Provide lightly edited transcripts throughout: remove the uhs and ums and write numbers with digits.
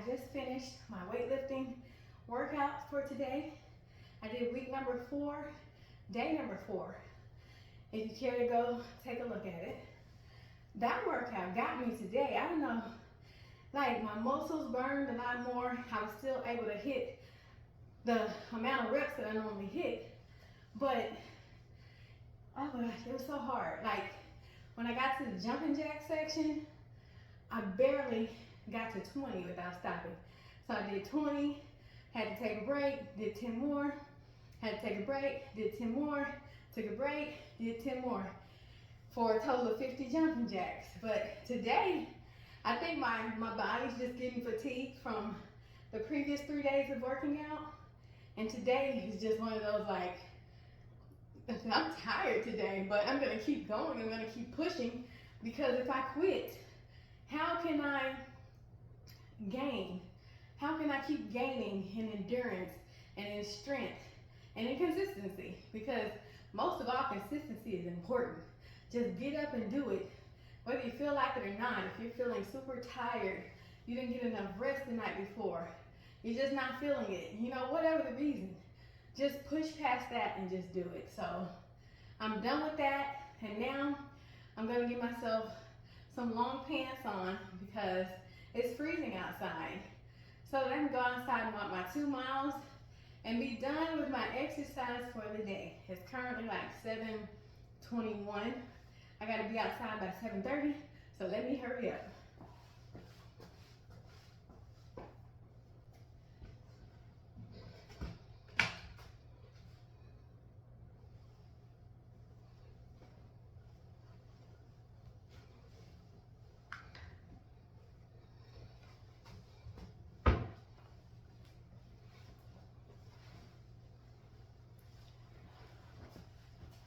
I just finished my weightlifting workout for today. I did week number 4, day number 4. If you care to go take a look at it. That workout got me today. I don't know, like my muscles burned a lot more. I was still able to hit the amount of reps that I normally hit, but oh my gosh, it was so hard. Like when I got to the jumping jack section, I barely got to 20 without stopping. So I did 20, had to take a break, did 10 more, had to take a break, did 10 more, took a break, did 10 more, for a total of 50 jumping jacks. But today, I think my body's just getting fatigued from the previous 3 days of working out. And today is just one of those like, I'm tired today, but I'm gonna keep going, I'm gonna keep pushing, because if I quit, how can I gain? How can I keep gaining in endurance and in strength and in consistency? Because most of all, consistency is important. Just get up and do it, whether you feel like it or not. If you're feeling super tired, you didn't get enough rest the night before, you're just not feeling it, you know, whatever the reason, just push past that and just do it. So I'm done with that, and now I'm gonna get myself some long pants on because it's freezing outside, so that I can go outside and walk my 2 miles and be done with my exercise for the day. It's currently like 7:21. I gotta be outside by 7:30, so let me hurry up.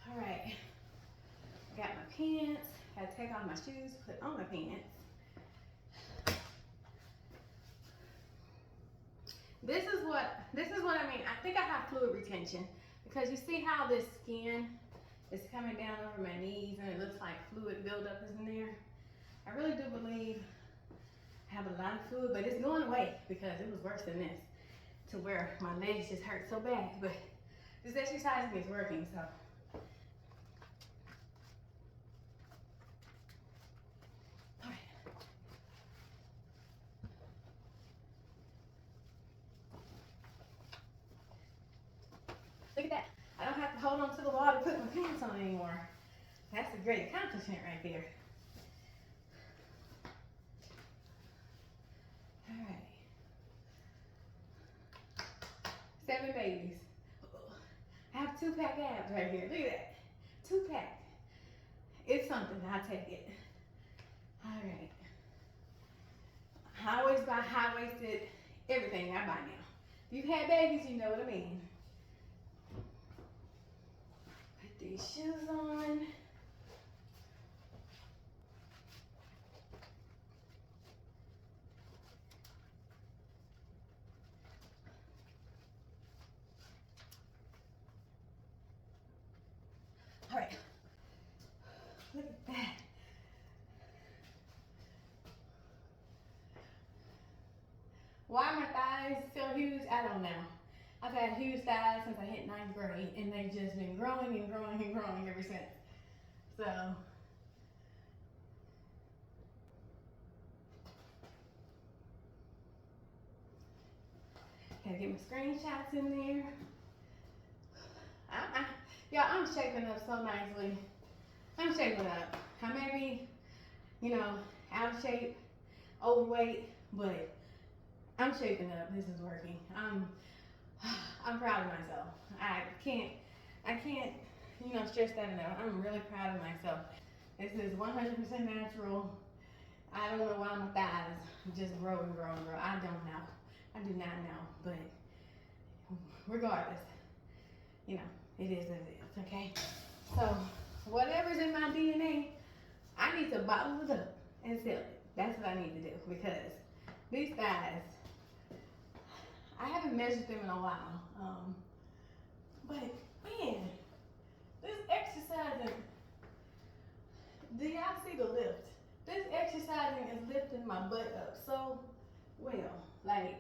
All right, got my pants, had to take off my shoes, put on my pants. This is what I mean. I think I have fluid retention, because you see how this skin is coming down over my knees and it looks like fluid buildup is in there. I really do believe I have a lot of fluid, but it's going away because it was worse than this, to where my legs just hurt so bad. But this exercising is working, so. Look at that. I don't have to hold on to the wall to put my pants on anymore. That's a great accomplishment right there. All right. 7 babies. I have 2-pack abs right here. Look at that. 2-pack. It's something. I take it. All right. I always buy high-waisted everything I buy now. If you've had babies, you know what I mean. Put these shoes on. All right. Look at that. Why my thighs so huge, I don't know. I've had huge thighs since I hit 9th grade, and they've just been growing and growing and growing ever since. So, gotta get my screenshots in there. Yeah, I'm shaping up so nicely. I'm shaping up. I may be, you know, out of shape, overweight, but I'm shaping up. This is working. I'm proud of myself. I can't, you know, stress that enough. I'm really proud of myself. This is 100% natural. I don't know why my thighs just grow and grow and grow. I don't know. I do not know. But regardless, you know, it is what it is, okay? So whatever's in my DNA, I need to bottle it up and sell it. That's what I need to do, because these thighs, I haven't measured them in a while. But man, this exercising, do y'all see the lift? This exercising is lifting my butt up so well. Like,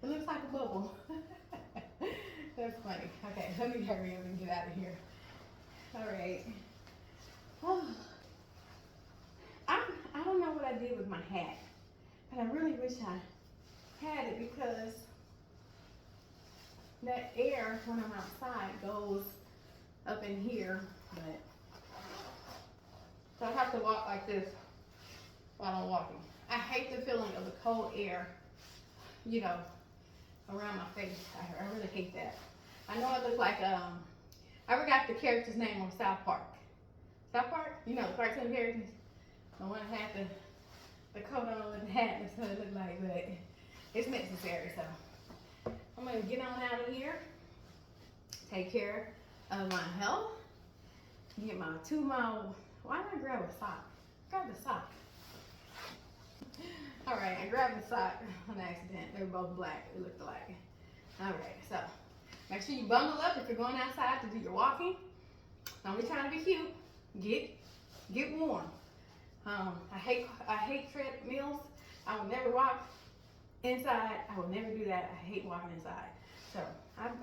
it looks like a bubble. That's funny. Okay, let me hurry up and get out of here. All right. Oh, I don't know what I did with my hat, but I really wish I had it because that air when I'm outside goes up in here, but so I have to walk like this while I'm walking. I hate the feeling of the cold air, you know, around my face. I really hate that. I know I look like I forgot the character's name on South Park. South Park? You know, the cartoon characters? The one that had the coat on with the hat, that's what it looked like, but it's necessary, so. I'm gonna get on out of here, take care of my health, get my 2 mile, why did I grab a sock? Grab the sock. All right, I grabbed the sock on accident. They were both black, it looked alike. All right, so make sure you bundle up if you're going outside to do your walking. Don't be trying to be cute. Get warm. I hate treadmills. I will never walk inside. I will never do that. I hate walking inside. So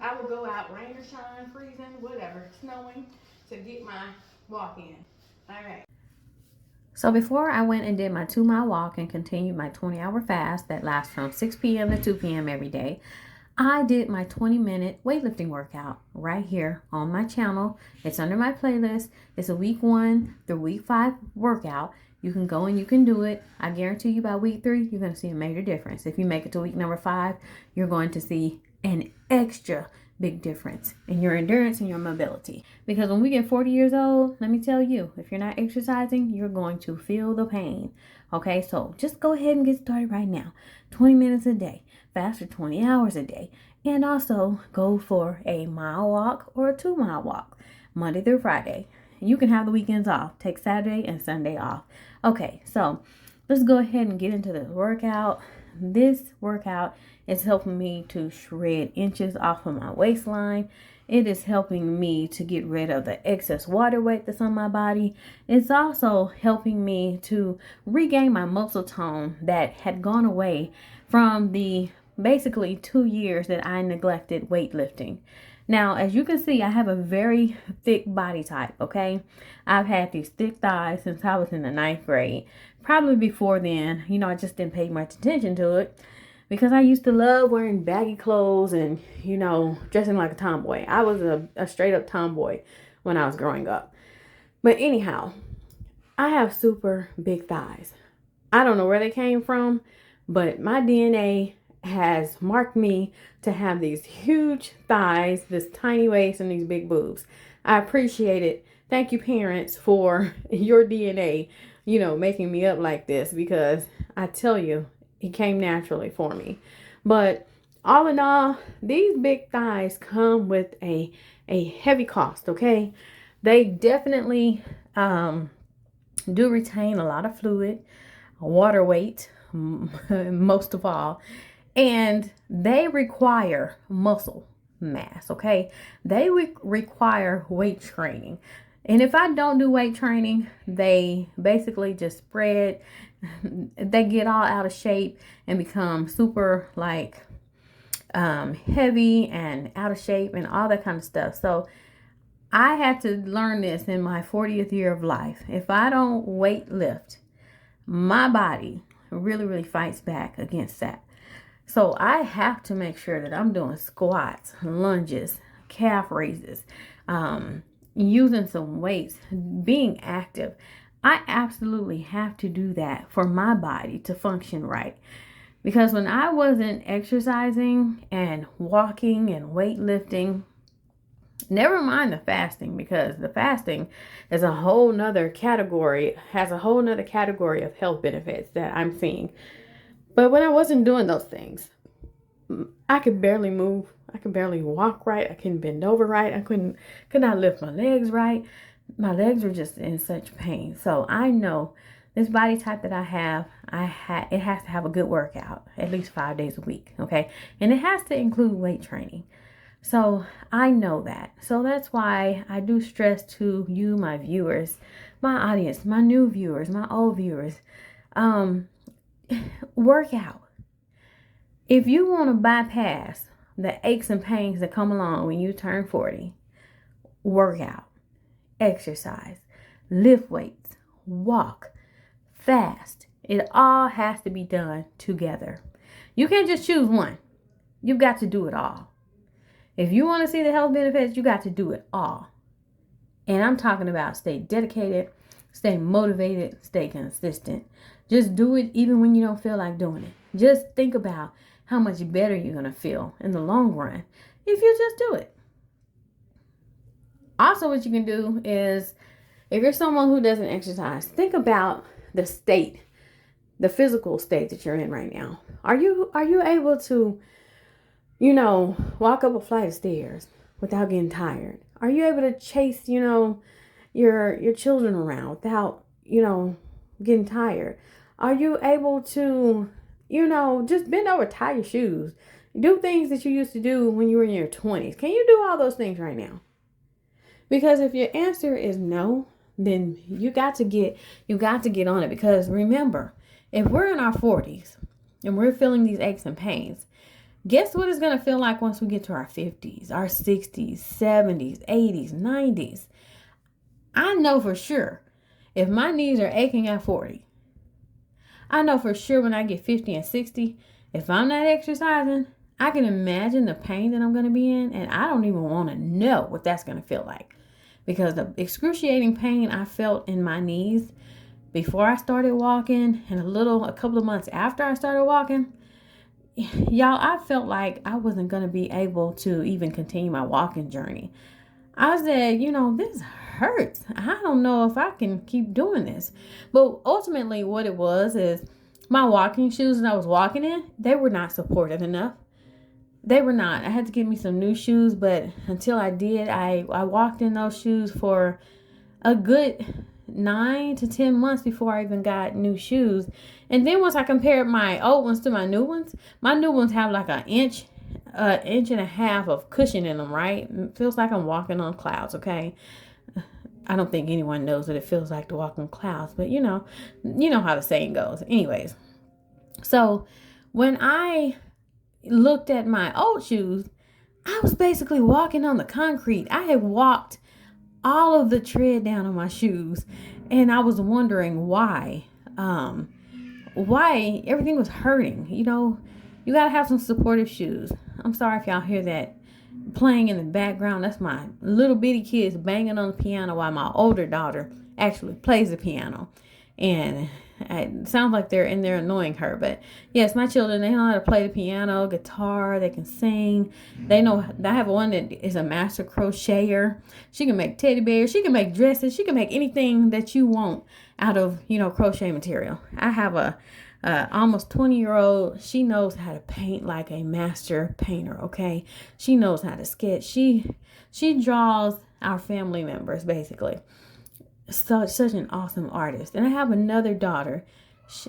I will go out, rain or shine, freezing, whatever, snowing, to get my walk in. All right. So before I went and did my 2 mile walk and continued my 20-hour fast that lasts from 6 p.m. to 2 p.m. every day, I did my 20-minute weightlifting workout right here on my channel. It's under my playlist. It's a week 1 through week 5 workout. You can go and you can do it. I guarantee you by week 3, you're going to see a major difference. If you make it to week number 5, you're going to see an extra big difference in your endurance and your mobility. Because when we get 40 years old, let me tell you, if you're not exercising, you're going to feel the pain. Okay, so just go ahead and get started right now. 20 minutes a day, fast for 20 hours a day. And also go for a mile walk or a 2 mile walk, Monday through Friday. You can have the weekends off. Take Saturday and Sunday off. Okay, so let's go ahead and get into the workout. This workout is helping me to shred inches off of my waistline. It is helping me to get rid of the excess water weight that's on my body. It's also helping me to regain my muscle tone that had gone away from the basically 2 years that I neglected weightlifting. Now, as you can see, I have a very thick body type, okay? I've had these thick thighs since I was in the 9th grade. Probably before then, you know, I just didn't pay much attention to it because I used to love wearing baggy clothes and, you know, dressing like a tomboy. I was a straight up tomboy when I was growing up. But anyhow, I have super big thighs. I don't know where they came from, but my DNA has marked me to have these huge thighs, this tiny waist, and these big boobs. I appreciate it. Thank you, parents, for your DNA, you know, making me up like this, because I tell you, it came naturally for me. But all in all, these big thighs come with a heavy cost, okay? They definitely do retain a lot of fluid, water weight, most of all. And they require muscle mass, okay? They require weight training. And if I don't do weight training, they basically just spread. They get all out of shape and become super like heavy and out of shape and all that kind of stuff. So I had to learn this in my 40th year of life. If I don't weight lift, my body really fights back against that. So I have to make sure that I'm doing squats, lunges, calf raises, using some weights, being active. I absolutely have to do that for my body to function right. Because when I wasn't exercising and walking and weightlifting, never mind the fasting, because the fasting is a whole nother category, has a whole nother category of health benefits that I'm seeing. But when I wasn't doing those things, I could barely move. I could barely walk right. I couldn't bend over right. I could not lift my legs right. My legs were just in such pain. So I know this body type that I have, it has to have a good workout, at least 5 days a week, okay? And it has to include weight training. So I know that. So that's why I do stress to you, my viewers, my audience, my new viewers, my old viewers. work out. If you want to bypass the aches and pains that come along when you turn 40, work out, exercise, lift weights, walk, fast. It all has to be done together. You can't just choose one. You've got to do it all. If you want to see the health benefits, you got to do it all. And I'm talking about stay dedicated, stay motivated, stay consistent. Just do it even when you don't feel like doing it. Just think about how much better you're going to feel in the long run if you just do it. Also, what you can do is, if you're someone who doesn't exercise, think about the state, the physical state that you're in right now. Are you able to, walk up a flight of stairs without getting tired? Are you able to chase, your children around without, getting tired? Are you able to, just bend over, tie your shoes, do things that you used to do when you were in your 20s? Can you do all those things right now? Because if your answer is no, then you got to get on it. Because remember, if we're in our 40s and we're feeling these aches and pains, guess what it's going to feel like once we get to our 50s, our 60s, 70s, 80s, 90s? I know for sure if my knees are aching at 40, I know for sure when I get 50 and 60, if I'm not exercising, I can imagine the pain that I'm going to be in, and I don't even want to know what that's going to feel like. Because the excruciating pain I felt in my knees before I started walking and a couple of months after I started walking, y'all, I felt like I wasn't going to be able to even continue my walking journey. I said, this hurts. I don't know if I can keep doing this. But ultimately what it was is my walking shoes that I was walking in, they were not supportive enough. They were not. I had to get me some new shoes, but until I did, I walked in those shoes for a good 9 to 10 months before I even got new shoes. And then once I compared my old ones to my new ones have like an inch and a half of cushion in them, right? It feels like I'm walking on clouds, okay? I don't think anyone knows what it feels like to walk on clouds, but you know how the saying goes. Anyways, so when I looked at my old shoes, I was basically walking on the concrete. I had walked all of the tread down on my shoes, and I was wondering why everything was hurting. You got to have some supportive shoes. I'm sorry if y'all hear that playing in the background. That's my little bitty kids banging on the piano while my older daughter actually plays the piano. And it sounds like they're in there annoying her. But yes, my children, they know how to play the piano, guitar, they can sing. They know. I have one that is a master crocheter. She can make teddy bears. She can make dresses. She can make anything that you want out of, crochet material. I have a almost 20-year-old. She knows how to paint like a master painter. Okay. She knows how to sketch. She draws our family members basically. Such an awesome artist. And I have another daughter,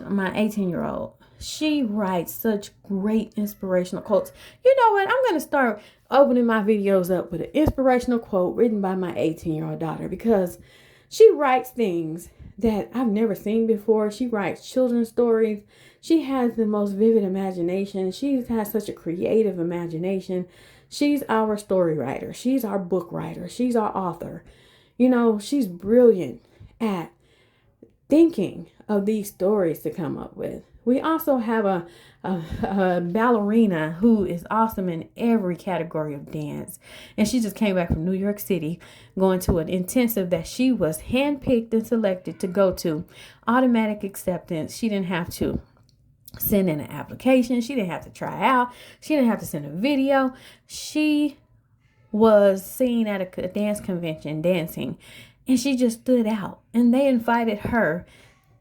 my 18-year-old. She writes such great inspirational quotes. You know what? I'm going to start opening my videos up with an inspirational quote written by my 18-year-old daughter, because she writes things that I've never seen before. She writes children's stories. She has the most vivid imagination. She has such a creative imagination. She's our story writer. She's our book writer. She's our author. She's brilliant at thinking of these stories to come up with. We also have a ballerina who is awesome in every category of dance. And she just came back from New York City, going to an intensive that she was handpicked and selected to go to. Automatic acceptance. She didn't have to send in an application. She didn't have to try out. She didn't have to send a video. She was seen at a dance convention dancing, and she just stood out. And they invited her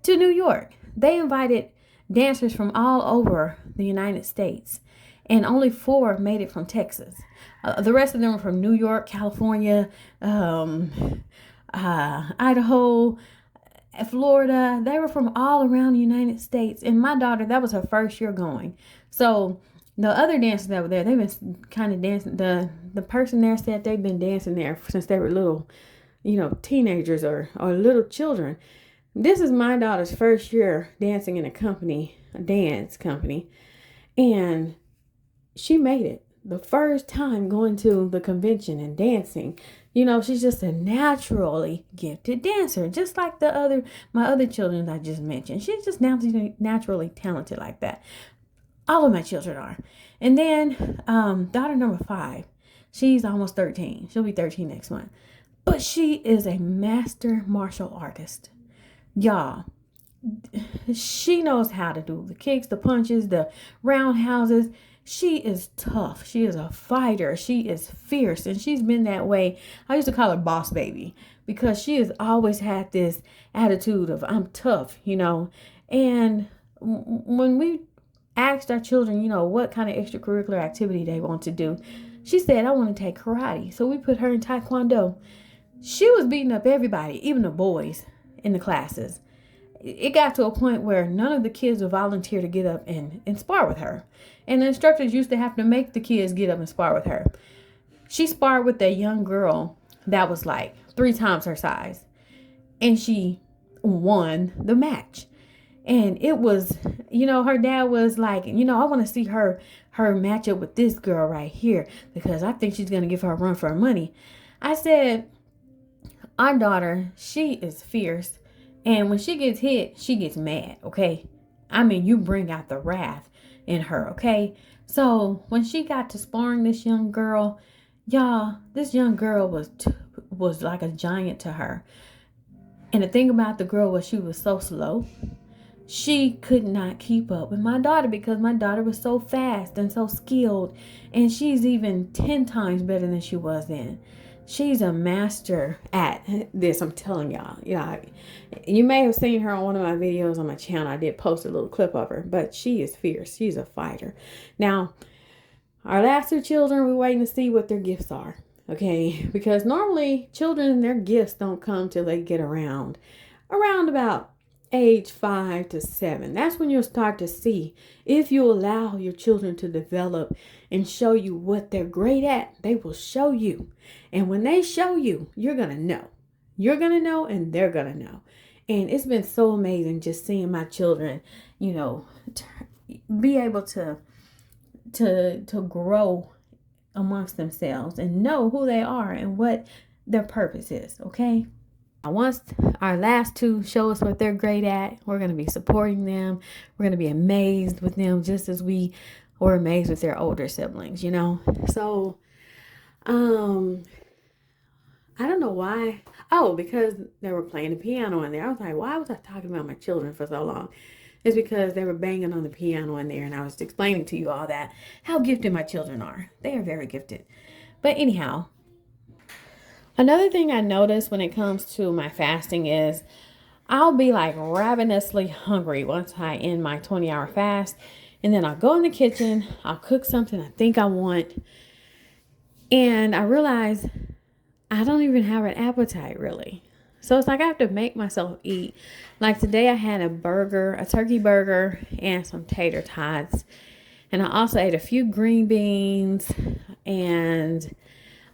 to New York. They invited dancers from all over the United States, and only 4 made it from Texas. The rest of them were from New York, California, Idaho, Florida. They were from all around the United States. And my daughter, that was her first year going. So the other dancers that were there, they've been kind of dancing. The person there said they've been dancing there since they were little, teenagers or little children. This is my daughter's first year dancing in a dance company, and she made it the first time going to the convention and dancing. She's just a naturally gifted dancer, just like my other children I just mentioned. She's just naturally talented like that. All of my children are. And then daughter number 5, she's almost 13. She'll be 13 next month. But she is a master martial artist. Y'all, she knows how to do the kicks, the punches, the roundhouses. She is tough. She is a fighter. She is fierce. And she's been that way. I used to call her boss baby because she has always had this attitude of I'm tough, And when we asked our children, what kind of extracurricular activity they want to do, she said, I want to take karate. So we put her in taekwondo. She was beating up everybody, even the boys in the classes. It got to a point where none of the kids would volunteer to get up and spar with her. And the instructors used to have to make the kids get up and spar with her. She sparred with a young girl that was like 3 times her size. And she won the match. And it was, her dad was like, I want to see her match up with this girl right here because I think she's going to give her a run for her money. I said, our daughter, she is fierce. And when she gets hit, she gets mad, okay? I mean, you bring out the wrath in her, okay? So when she got to sparring this young girl, y'all, this young girl was like a giant to her. And the thing about the girl was she was so slow. She could not keep up with my daughter because my daughter was so fast and so skilled. And she's even 10 times better than she was then. She's a master at this, I'm telling y'all. You may have seen her on one of my videos on my channel. I did post a little clip of her, but she is fierce. She's a fighter. Now, our last 2 children, we're waiting to see what their gifts are, okay? Because normally children, their gifts don't come till they get around about age 5 to 7. That's when you'll start to see if you allow your children to develop and show you what they're great at. They will show you. And when they show you, you're going to know. You're going to know and they're going to know. And it's been so amazing just seeing my children, be able to grow amongst themselves and know who they are and what their purpose is, okay? Once our last 2 show us what they're great at, we're going to be supporting them. We're going to be amazed with them just as we were amazed with their older siblings, So, I don't know why. Oh, because they were playing the piano in there. I was like, why was I talking about my children for so long? It's because they were banging on the piano in there, and I was explaining to you all that, how gifted my children are. They are very gifted. But anyhow, another thing I noticed when it comes to my fasting is I'll be like ravenously hungry once I end my 20-hour fast. And then I'll go in the kitchen, I'll cook something I think I want. And I realize I don't even have an appetite really. So it's like I have to make myself eat. Like today I had a turkey burger and some tater tots. And I also ate a few green beans, and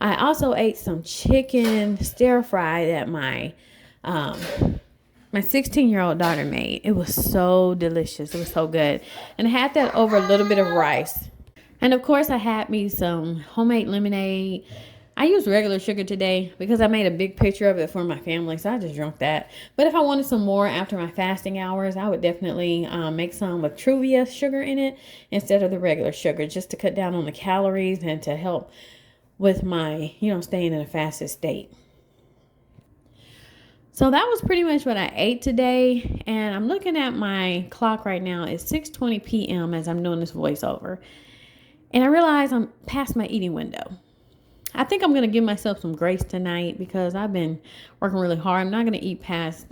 I also ate some chicken stir fry that my 16-year-old daughter made. It was so delicious. It was so good. And I had that over a little bit of rice. And of course I had me some homemade lemonade. I used regular sugar today because I made a big picture of it for my family, so I just drank that. But if I wanted some more after my fasting hours, I would definitely make some with Truvia sugar in it instead of the regular sugar, just to cut down on the calories and to help with my, staying in a fasted state. So that was pretty much what I ate today. And I'm looking at my clock right now. It's 6:20 p.m. as I'm doing this voiceover. And I realize I'm past my eating window. I think I'm going to give myself some grace tonight because I've been working really hard. I'm not going to eat past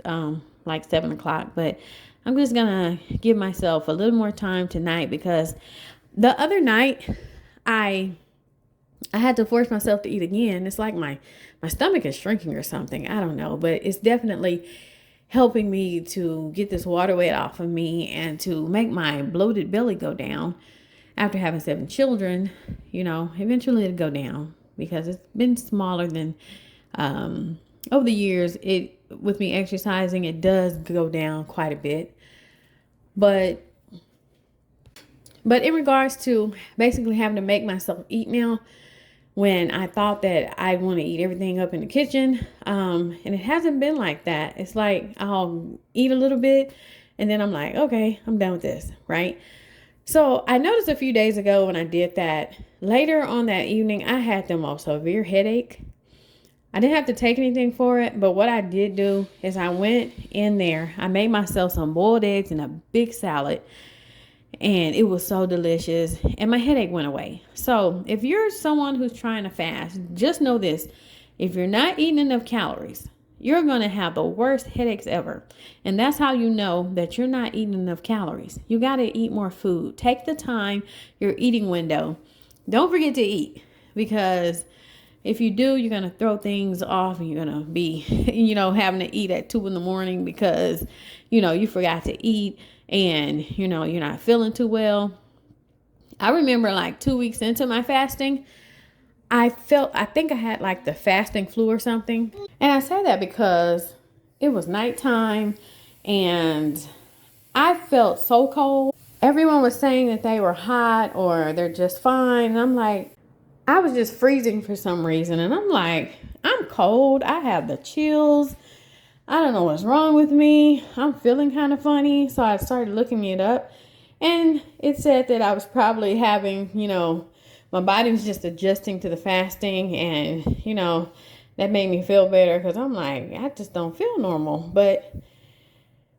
like 7 o'clock, but I'm just going to give myself a little more time tonight because the other night I had to force myself to eat again. It's like my stomach is shrinking or something. I don't know, but it's definitely helping me to get this water weight off of me and to make my bloated belly go down. After having 7 children, eventually it'll go down because it's been smaller than, over the years, it with me exercising, it does go down quite a bit. But in regards to basically having to make myself eat now, when I thought that I want to eat everything up in the kitchen, and it hasn't been like that. It's like I'll eat a little bit and then I'm like, okay, I'm done with this, right? So I noticed a few days ago when I did that, later on that evening, I had the most severe headache. I didn't have to take anything for it, but what I did do is I went in there, I made myself some boiled eggs and a big salad, and it was so delicious, and my headache went away. So if you're someone who's trying to fast, just know this: if you're not eating enough calories, you're going to have the worst headaches ever. And that's how you know that you're not eating enough calories. You got to eat more food. Take the time, your eating window. Don't forget to eat, because if you do, you're going to throw things off and you're going to be, having to eat at 2 a.m. because, you forgot to eat and, you're not feeling too well. I remember like 2 weeks into my fasting, I think I had like the fasting flu or something. And I say that because it was nighttime and I felt so cold. Everyone was saying that they were hot or they're just fine. And I'm like, I was just freezing for some reason. And I'm like, I'm cold. I have the chills. I don't know what's wrong with me. I'm feeling kind of funny. So I started looking it up. And it said that I was probably having, my body was just adjusting to the fasting. And, that made me feel better because I'm like, I just don't feel normal. But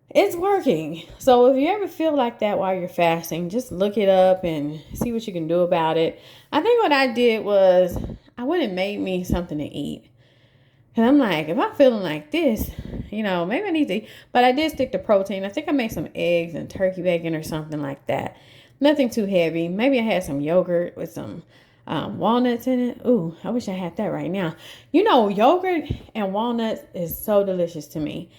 it's working. So if you ever feel like that while you're fasting, just look it up and see what you can do about it. I think what I did was I went and made me something to eat. And I'm like, if I'm feeling like this, maybe I need to eat. But I did stick to protein. I think I made some eggs and turkey bacon or something like that. Nothing too heavy. Maybe I had some yogurt with some walnuts in it. Ooh, I wish I had that right now. Yogurt and walnuts is so delicious to me.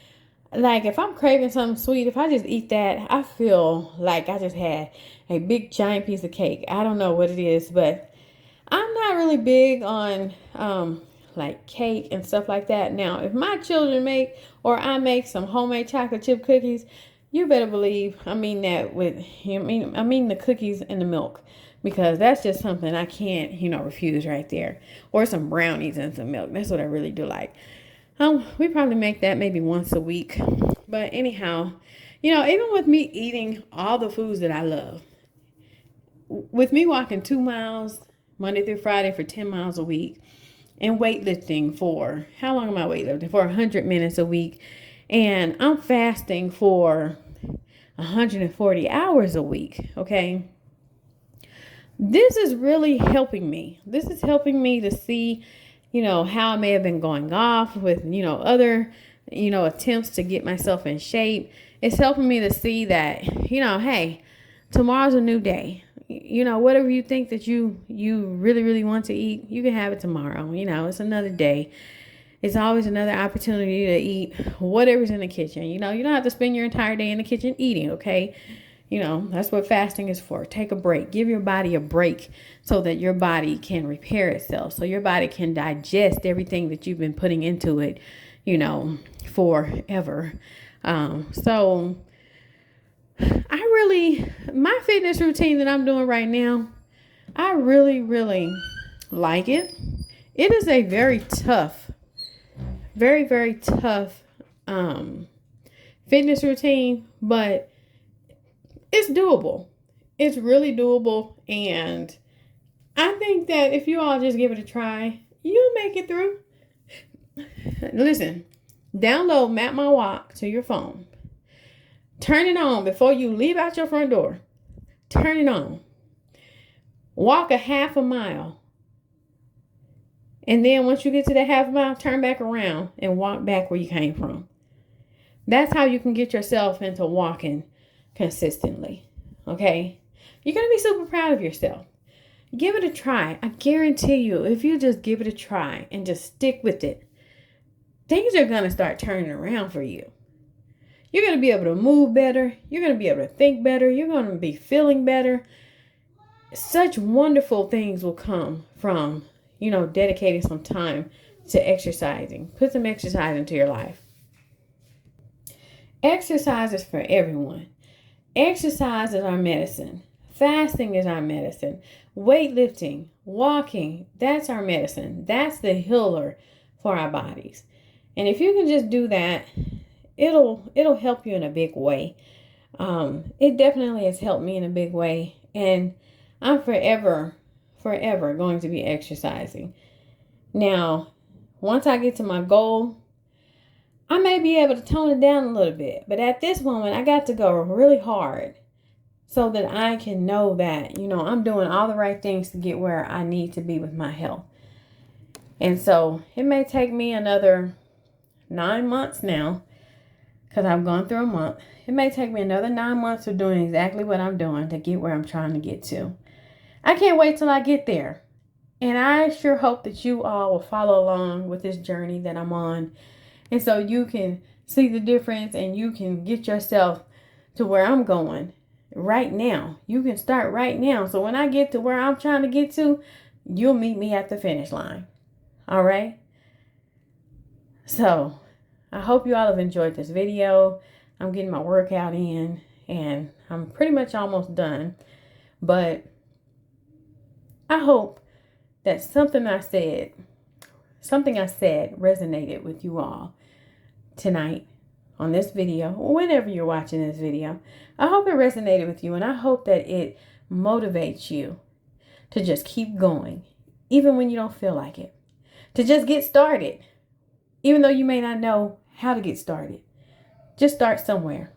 Like if I'm craving something sweet, if I just eat that, I feel like I just had a big giant piece of cake. I don't know what it is, but I'm not really big on like cake and stuff like that. Now, if my children make or I make some homemade chocolate chip cookies, you better believe I mean that with I mean the cookies and the milk, because that's just something I can't, refuse right there. Or some brownies and some milk. That's what I really do like. We probably make that maybe once a week. But anyhow, even with me eating all the foods that I love, with me walking 2 miles Monday through Friday for 10 miles a week, and weightlifting for, how long am I weightlifting? For 100 minutes a week. And I'm fasting for 140 hours a week. Okay. This is really helping me. This is helping me to see, how I may have been going off with, other, attempts to get myself in shape. It's helping me to see that, hey, tomorrow's a new day. Whatever you think that you really, really want to eat, you can have it tomorrow. It's another day. It's always another opportunity to eat whatever's in the kitchen. You don't have to spend your entire day in the kitchen eating, okay? That's what fasting is for. Take a break. Give your body a break so that your body can repair itself. So your body can digest everything that you've been putting into it, forever. So my fitness routine that I'm doing right now, I really, really like it. It is a very tough, very, very tough fitness routine, but it's doable. It's really doable. And I think that if you all just give it a try, you'll make it through. Listen, download Map My Walk to your phone. Turn it on before you leave out your front door. Turn it on. Walk a half a mile. And then once you get to that half mile, turn back around and walk back where you came from. That's how you can get yourself into walking consistently. Okay? You're going to be super proud of yourself. Give it a try. I guarantee you, if you just give it a try and just stick with it, things are going to start turning around for you. You're going to be able to move better. You're going to be able to think better. You're going to be feeling better. Such wonderful things will come from, dedicating some time to exercising. Put some exercise into your life. Exercise is for everyone. Exercise is our medicine. Fasting is our medicine. Weightlifting, walking, that's our medicine. That's the healer for our bodies. And if you can just do that, it'll help you in a big way. It definitely has helped me in a big way. And I'm forever going to be exercising. Now, once I get to my goal, I may be able to tone it down a little bit. But at this moment, I got to go really hard so that I can know that, I'm doing all the right things to get where I need to be with my health. And so it may take me another 9 months now, because I've gone through a month. It may take me another 9 months of doing exactly what I'm doing to get where I'm trying to get to. I can't wait till I get there. And I sure hope that you all will follow along with this journey that I'm on. And so you can see the difference and you can get yourself to where I'm going right now. You can start right now. So when I get to where I'm trying to get to, you'll meet me at the finish line. All right? So I hope you all have enjoyed this video. I'm getting my workout in and I'm pretty much almost done. But I hope that something I said resonated with you all tonight on this video, or whenever you're watching this video. I hope it resonated with you, and I hope that it motivates you to just keep going, even when you don't feel like it. To just get started, even though you may not know how to get started. Just start somewhere.